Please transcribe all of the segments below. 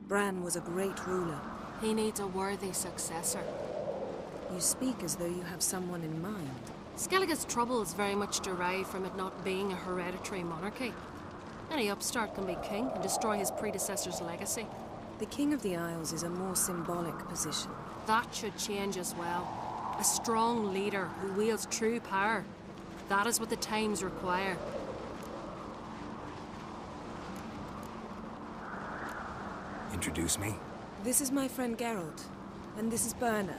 Bran was a great ruler. He needs a worthy successor. You speak as though you have someone in mind. Skellige's troubles very much derive from it not being a hereditary monarchy. Any upstart can be king and destroy his predecessor's legacy. The King of the Isles is a more symbolic position. That should change as well. A strong leader who wields true power. That is what the times require. Introduce me? This is my friend Geralt, and this is Birna,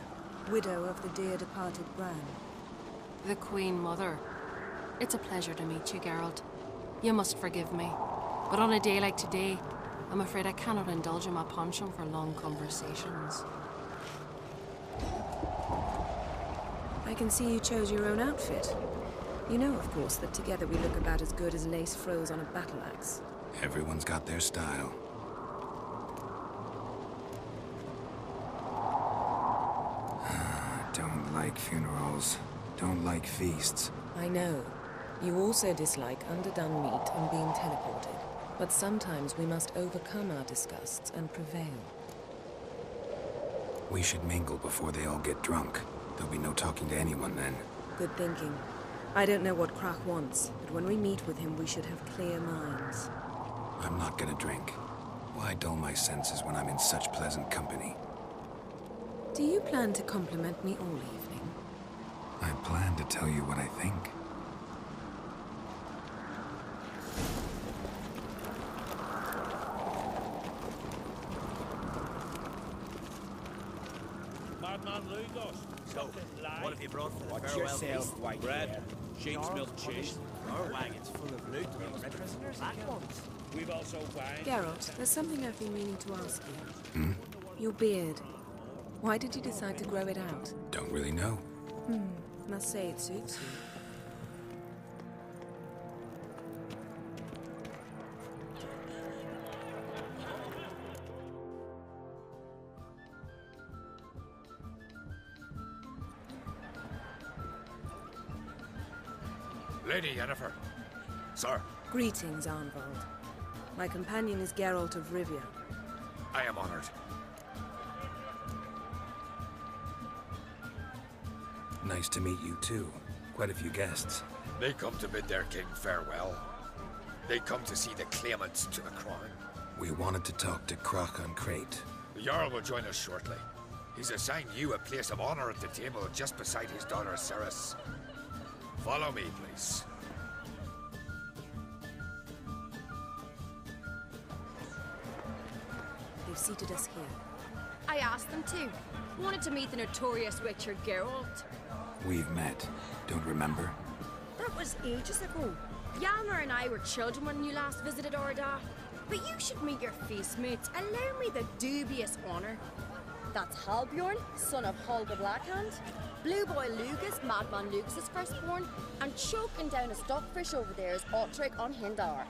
widow of the dear departed Bran. The Queen Mother. It's a pleasure to meet you, Geralt. You must forgive me, but on a day like today, I'm afraid I cannot indulge in my penchant for long conversations. I can see you chose your own outfit. You know, of course, that together we look about as good as lace frills on a battle axe. Everyone's got their style. Don't like funerals. Don't like feasts. I know. You also dislike underdone meat and being teleported. But sometimes we must overcome our disgusts and prevail. We should mingle before they all get drunk. There'll be no talking to anyone then. Good thinking. I don't know what Crach wants, but when we meet with him, we should have clear minds. I'm not gonna drink. Why dull my senses when I'm in such pleasant company? Do you plan to compliment me all evening? I plan to tell you what I think. Madman Lugos. So, what have you brought for the Watch farewell yourself, feast? white bread, sheep's milk cheese. Our wagons full of loot. Prisoners, black ones. We've also wine. Geralt, there's something I've been meaning to ask you. Your beard. Why did you decide to grow it out? Don't really know. Must say it suits you. Lady Yennefer. Sir, Greetings, Arnvald. My companion is Geralt of Rivia. I am honored. Nice to meet you too. Quite a few guests. They come to bid their king farewell. They come to see the claimants to the crown. We wanted to talk to Crach on Crate. The Jarl will join us shortly. He's assigned you a place of honor at the table just beside his daughter Cerys. Follow me, please. They've seated us here. I asked them to. Wanted to meet the notorious Witcher Geralt. We've met. Don't remember? That was ages ago. Hjalmar and I were children when you last visited Orda. But you should meet your feast mates. Allow me the dubious honor. That's Halbjorn, son of Holger Blackhand. Blue Boy Lugus, Madman Lugus' firstborn. And choking down a stockfish over there is Otric on Hindar.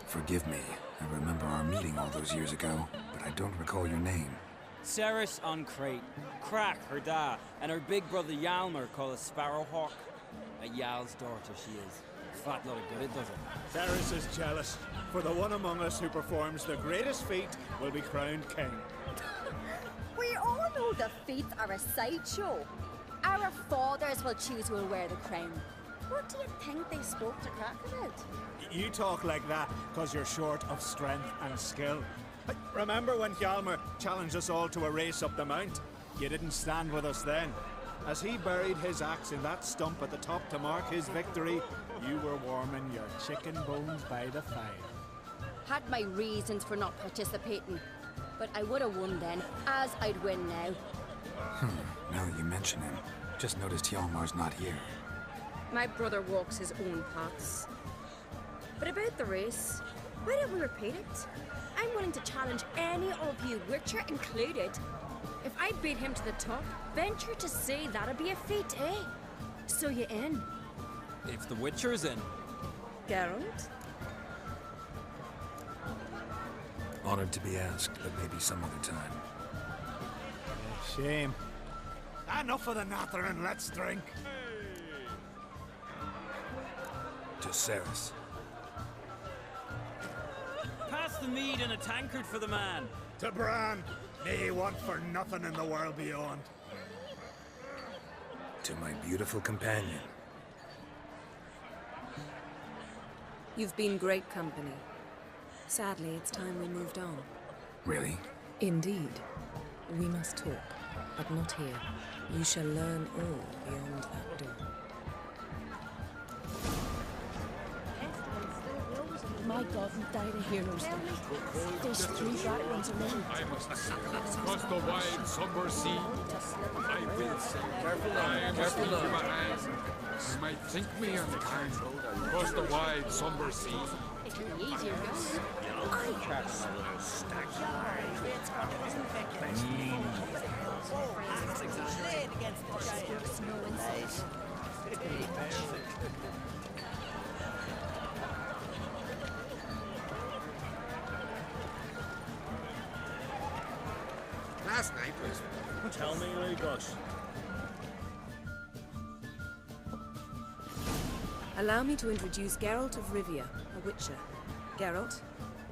Forgive me. I remember our meeting all those years ago, but I don't recall your name. Cerys on Crate, Crach, her da, and her big brother Hjalmar called a Sparrowhawk. A Jarl's daughter she is. Fat lot of good it does it. Cerys is jealous, for the one among us who performs the greatest feat will be crowned king. We all know the feats are a sideshow. Our fathers will choose who will wear the crown. What do you think they spoke to Crach about? You talk like that because you're short of strength and skill. But remember when Hjalmar challenged us all to a race up the mount? You didn't stand with us then. As he buried his axe in that stump at the top to mark his victory, you were warming your chicken bones by the fire. Had my reasons for not participating, but I would have won then, as I'd win now. Now that you mention him, just noticed Hjalmar's not here. My brother walks his own paths. But about the race, why don't we repeat it? I'm willing to challenge any of you, Witcher included. If I beat him to the top, venture to say that'd be a feat, eh? So you in? If the Witcher's in. Geralt? Honored to be asked, but maybe some other time. Shame. Enough of the nattering, let's drink. To Cerys. Pass the mead and a tankard for the man. To Bran, may he want for nothing in the world beyond. To my beautiful companion. You've been great company. Sadly, it's time we moved on. Really? Indeed. We must talk, but not here. You shall learn all beyond that door. My God, we died of heroes. There's 3 bright ones around. I must sail across the wide, somber sea. I will sail. I must leave you my hand. You might think me unkind. Across the wide, somber sea. It will be easier going. Last night was... Tell me, Lugos. Allow me to introduce Geralt of Rivia, a witcher. Geralt,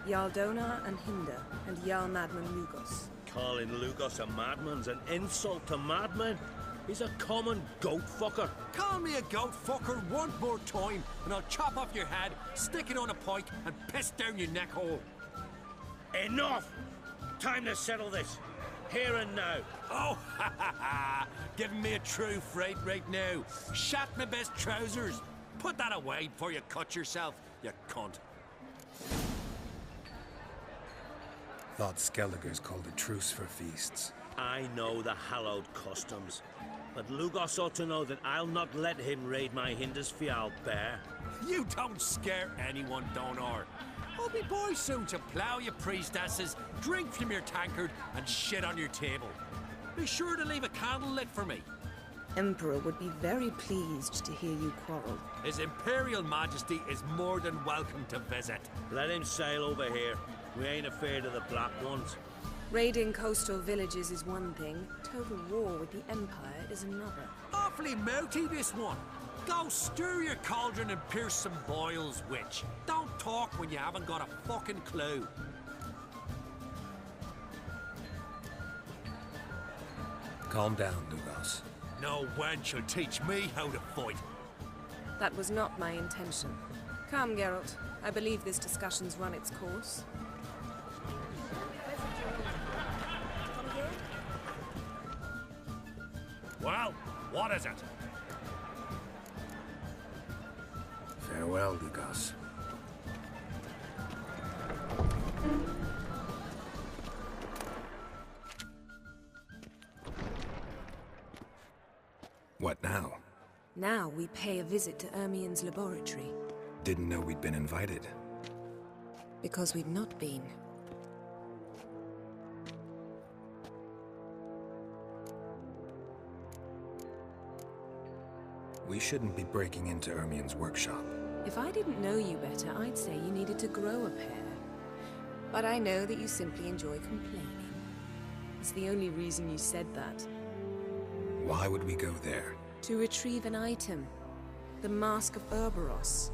Jarl Donar and Hinder, and Jarl Madman Lugos. Calling Lugos a madman's an insult to madmen. He's a common goat fucker. Call me a goat fucker one more time, and I'll chop off your head, stick it on a pike, and piss down your neck hole. Enough! Time to settle this. Here and now. Oh, ha ha ha! Giving me a true fright right now. Shat my best trousers. Put that away before you cut yourself, you cunt. Thought Skellige's called a truce for feasts. I know the hallowed customs, but Lugos ought to know that I'll not let him raid my Hindisfial bear. You don't scare anyone, Donar. I'll be boy soon to plough you priestesses, drink from your tankard, and shit on your table. Be sure to leave a candle lit for me. Emperor would be very pleased to hear you quarrel. His Imperial Majesty is more than welcome to visit. Let him sail over here. We ain't afraid of the Black Ones. Raiding coastal villages is one thing. Total war with the Empire is another. Awfully mouty, this one. Go stir your cauldron and pierce some boils, witch. Don't talk when you haven't got a fucking clue. Calm down, Lugos. No wench will teach me how to fight. That was not my intention. Come, Geralt. I believe this discussion's run its course. Well, what is it? Farewell, Lugos. What now? Now we pay a visit to Ermien's laboratory. Didn't know we'd been invited. Because we've not been. We shouldn't be breaking into Ermien's workshop. If I didn't know you better, I'd say you needed to grow a pair. But I know that you simply enjoy complaining. It's the only reason you said that. Why would we go there? To retrieve an item. The Mask of Urboros.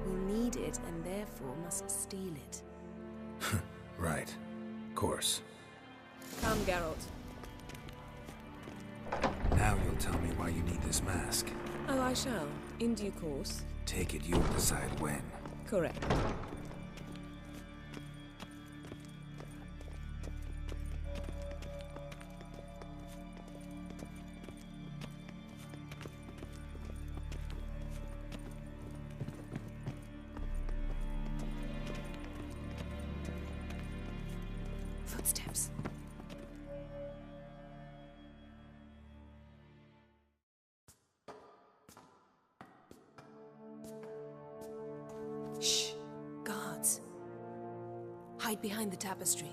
We'll need it and therefore must steal it. Right. Course. Come, Geralt. Now you'll tell me why you need this mask. Oh, I shall. In due course. Take it you'll decide when. Correct. Footsteps. Shh. Guards. Hide behind the tapestry.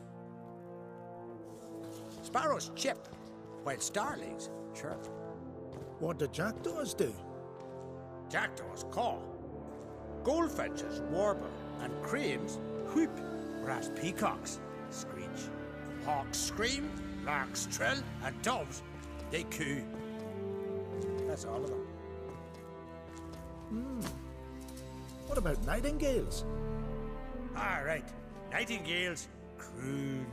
Sparrows chip, while starlings chirp. What do jackdaws do? Jackdaws caw. Goldfinches warble, and cranes whoop, whereas peacocks screech. Hawks scream, larks trill, and doves They coo. That's all of them. What about nightingales? All right. Nightingales croon.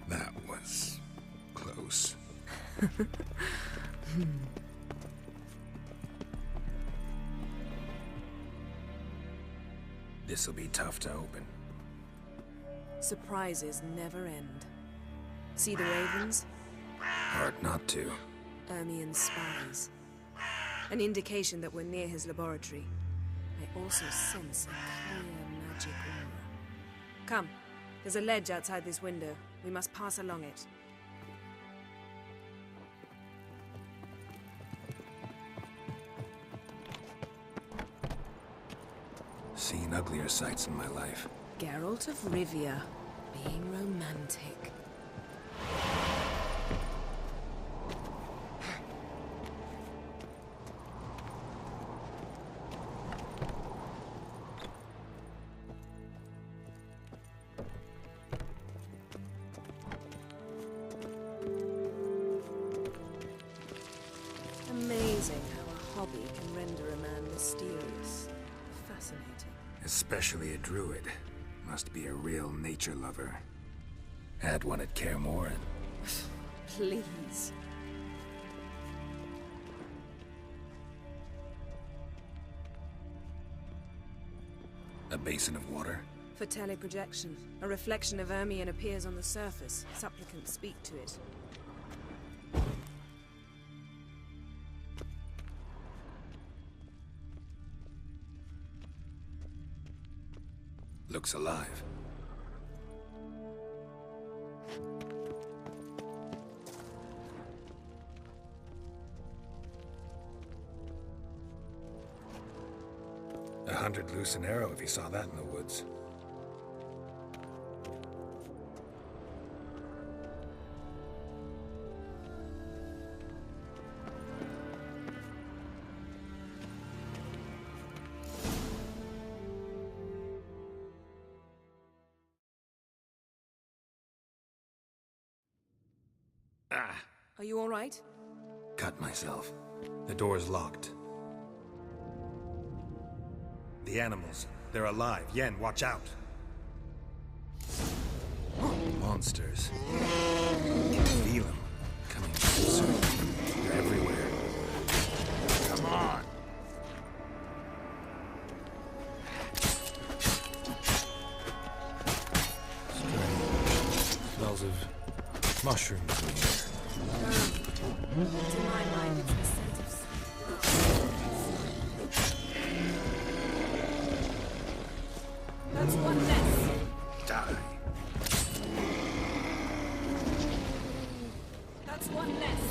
That was close. This'll be tough to open. Surprises never end. See the ravens? Hard not to. Ermien's spies. An indication that we're near his laboratory. I also sense a clear magic aura. Come, there's a ledge outside this window. We must pass along it. Seen uglier sights in my life. Geralt of Rivia, being romantic. Amazing how a hobby can render a man mysterious. Fascinating. Especially a druid. Must be a real nature lover. Had one at Kaer Morhen. Please. A basin of water? For teleprojection. A reflection of Ermien appears on the surface. Supplicants speak to it. Looks alive. $100 loose an arrow if you saw that in the woods. Are you all right? Cut myself. The door's locked. The animals. They're alive. Yen, watch out. Monsters. Can feel them. Coming closer. They're everywhere. Come on. Strange. Smells of mushrooms in here. To my mind, it's the scent of... That's one less. Die. That's one less.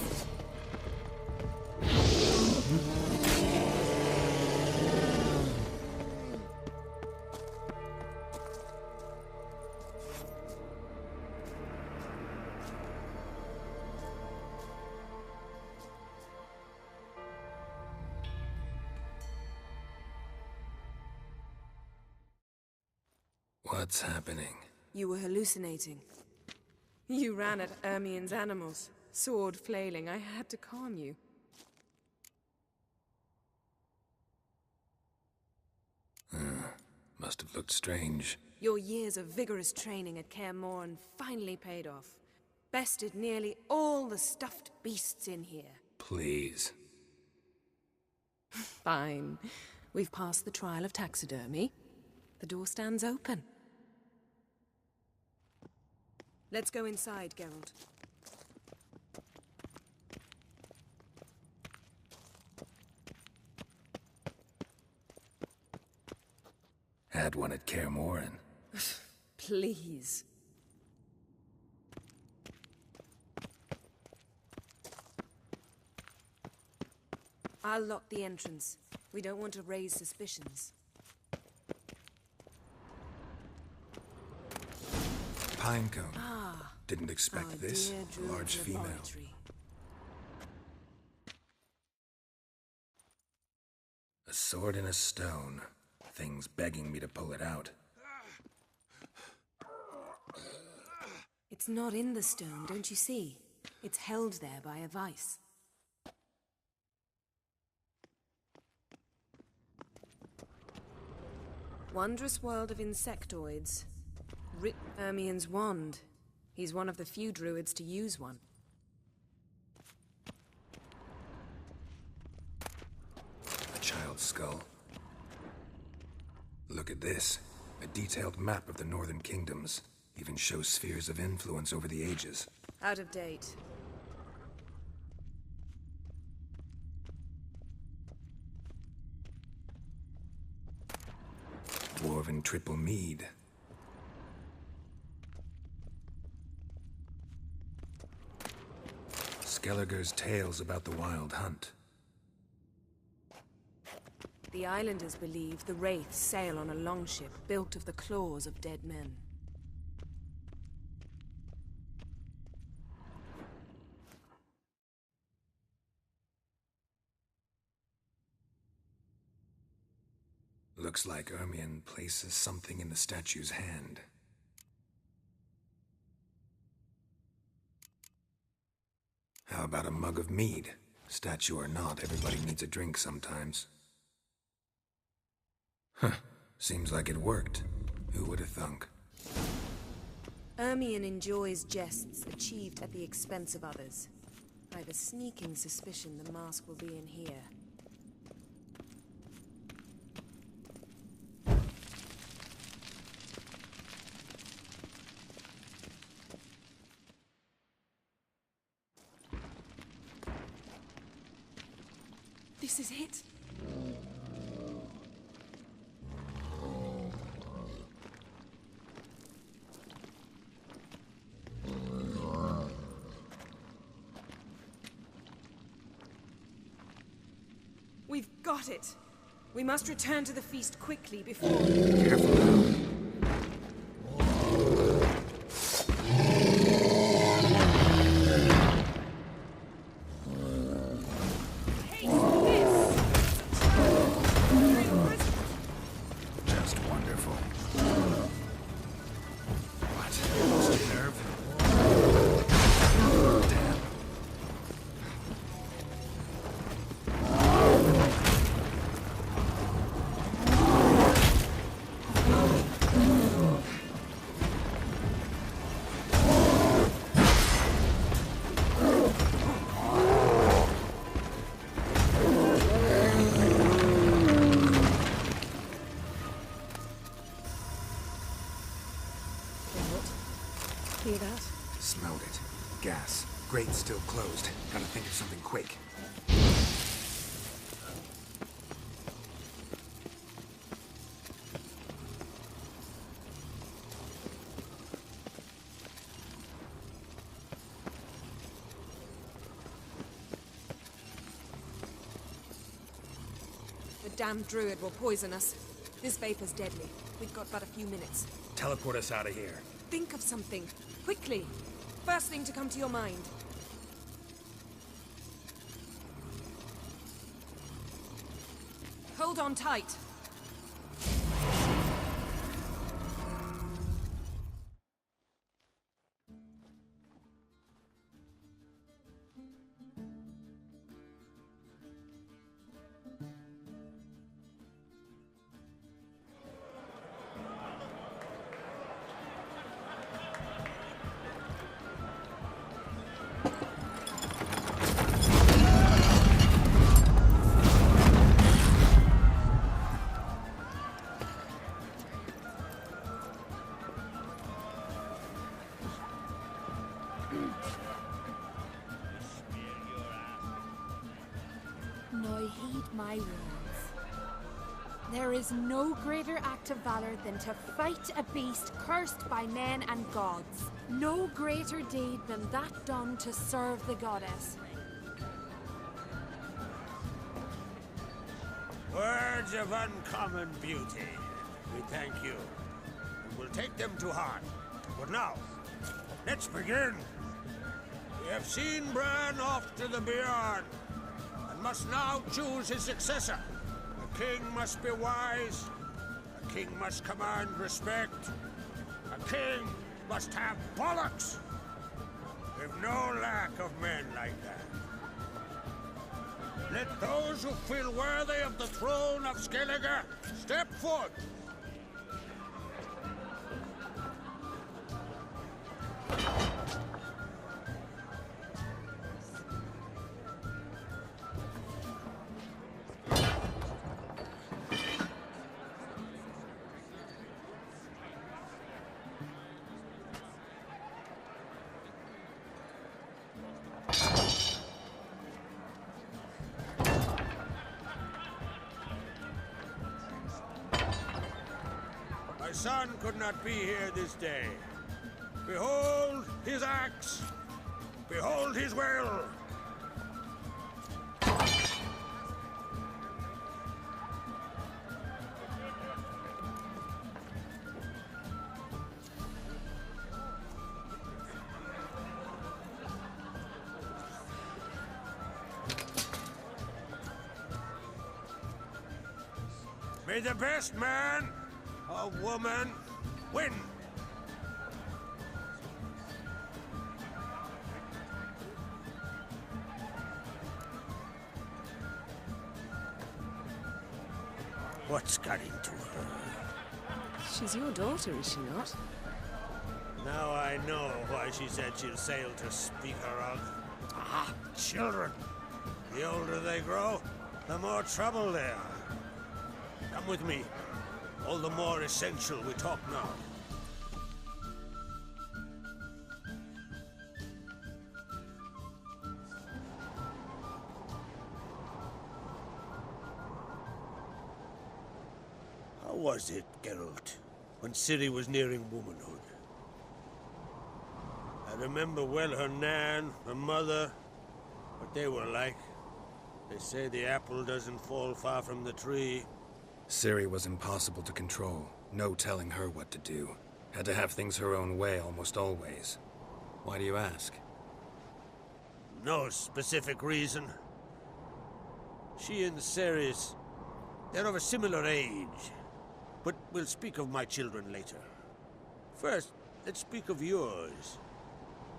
What's happening? You were hallucinating. You ran at Ermien's animals, sword flailing. I had to calm you. Must have looked strange. Your years of vigorous training at Kaer Morhen finally paid off. Bested nearly all the stuffed beasts in here. Please. Fine. We've passed the trial of taxidermy. The door stands open. Let's go inside, Geralt. Had one at Kaer Morhen. Please. I'll lock the entrance. We don't want to raise suspicions. Pinecone. Ah, Didn't expect our this. dear A Druid's large female. laboratory. A sword and a stone. Thing's begging me to pull it out. It's not in the stone, don't you see? It's held there by a vice. Wondrous world of insectoids. Ermien's wand. He's one of the few druids to use one. A child's skull. Look at this. A detailed map of the Northern Kingdoms. Even shows spheres of influence over the ages. Out of date. Dwarven triple mead. Skelliger's tales about the Wild Hunt. The islanders believe the wraiths sail on a longship built of the claws of dead men. Looks like Ermien places something in the statue's hand. How about a mug of mead? Statue or not, everybody needs a drink sometimes. Huh. Seems like it worked. Who would have thunk? Ermien enjoys jests achieved at the expense of others. I have a sneaking suspicion the mask will be in here. This is it. We've got it. We must return to the feast quickly before... Careful now. Just wonderful. What? Lost your nerve? Damn. Hear that? Smelled it. Gas. Grate's still closed. Gotta think of something quick. The damned druid will poison us. This vapor's deadly. We've got but a few minutes. Teleport us out of here. Think of something. Quickly. First thing to come to your mind. Hold on tight. Now heed my words. There is no greater act of valor than to fight a beast cursed by men and gods. No greater deed than that done to serve the goddess. Words of uncommon beauty. We thank you. We'll take them to heart. But now, Let's begin. We have seen Bran off to the Beyond, and must now choose his successor. A king must be wise. A king must command respect. A king must have bollocks. We've no lack of men like that. Let those who feel worthy of the throne of Skellige step forth. My son could not be here this day. Behold his axe! Behold his will! May the best man or woman win! What's got into her? She's your daughter, is she not? Now I know why she said she'll sail to speak her of. Ah, children! The older they grow, the more trouble they are. Come with me. All the more essential we talk now. How was it, Geralt, when Ciri was nearing womanhood? I remember well her nan, her mother, what they were like. They say the apple doesn't fall far from the tree. Ciri was impossible to control. No telling her what to do. Had to have things her own way almost always. Why do you ask? No specific reason. She and Ceres, they're of a similar age. But we'll speak of my children later. First, let's speak of yours.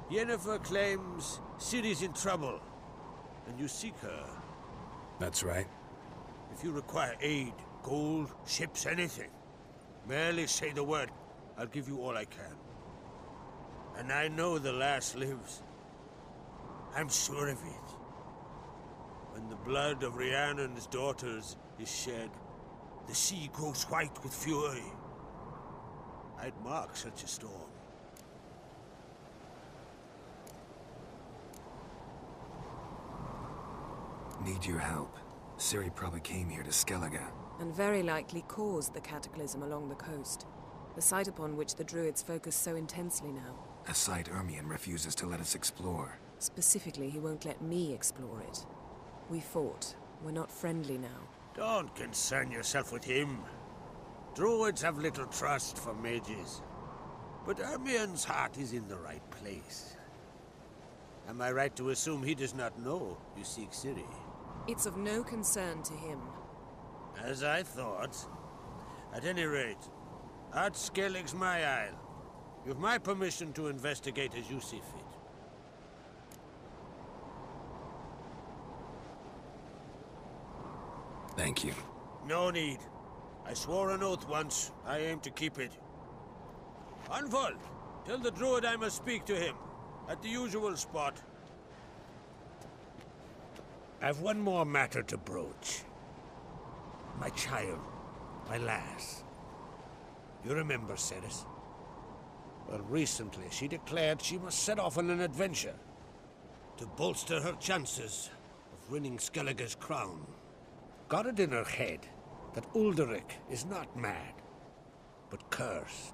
Yennefer claims Ciri's in trouble, and you seek her. That's right. If you require aid, gold, ships, anything, merely say the word. I'll give you all I can. And I know the lass lives. I'm sure of it. When the blood of Rhiannon's daughters is shed, the sea grows white with fury. I'd mark such a storm. Need your help. Ciri probably came here to Skellige. And very likely caused the cataclysm along the coast. The site upon which the Druids focus so intensely now. A site Ermion refuses to let us explore. Specifically, he won't let me explore it. We fought. We're not friendly now. Don't concern yourself with him. Druids have little trust for mages. But Ermion's heart is in the right place. Am I right to assume he does not know you seek Ciri? It's of no concern to him. As I thought. At any rate, Art Skellig's my isle. You've my permission to investigate as you see fit. Thank you. No need. I swore an oath once. I aim to keep it. Anvald, tell the druid I must speak to him. At the usual spot. I've one more matter to broach. My child. My lass. You remember Ceres? Well, recently she declared she must set off on an adventure to bolster her chances of winning Skellige's crown. Got it in her head that Ulderich is not mad, but cursed.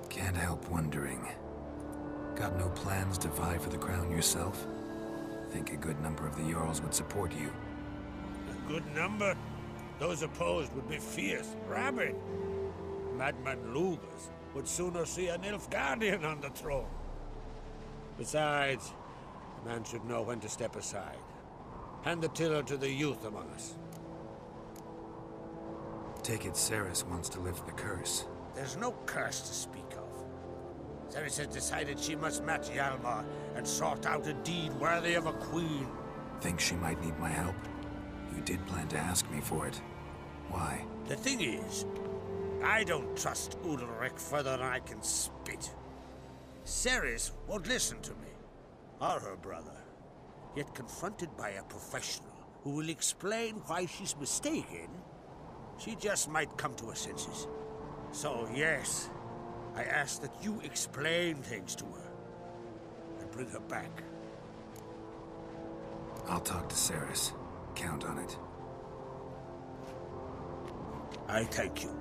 Can't help wondering. Got no plans to vie for the crown yourself? Think a good number of the Jarls would support you. Good number. Those opposed would be fierce, rabid. Madman Lugas would sooner see an Nilfgaardian on the throne. Besides, a man should know when to step aside. Hand the tiller to the youth among us. Take it Cerys wants to lift the curse. There's no curse to speak of. Cerys has decided she must match Hjalmar and sort out a deed worthy of a queen. Think she might need my help? You did plan to ask me for it. Why? The thing is, I don't trust Udalryk further than I can spit. Cerys won't listen to me, or her brother. Yet confronted by a professional who will explain why she's mistaken, she just might come to her senses. So yes, I ask that you explain things to her and bring her back. I'll talk to Cerys. Count on it. I thank you.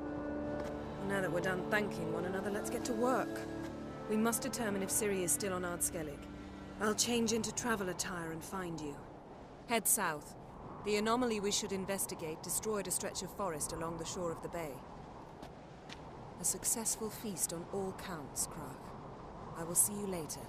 Now that we're done thanking one another, let's get to work. We must determine if Ciri is still on Ardskellig. I'll change into travel attire and find you. Head south. The anomaly we should investigate destroyed a stretch of forest along the shore of the bay. A successful feast on all counts, Crach. I will see you later.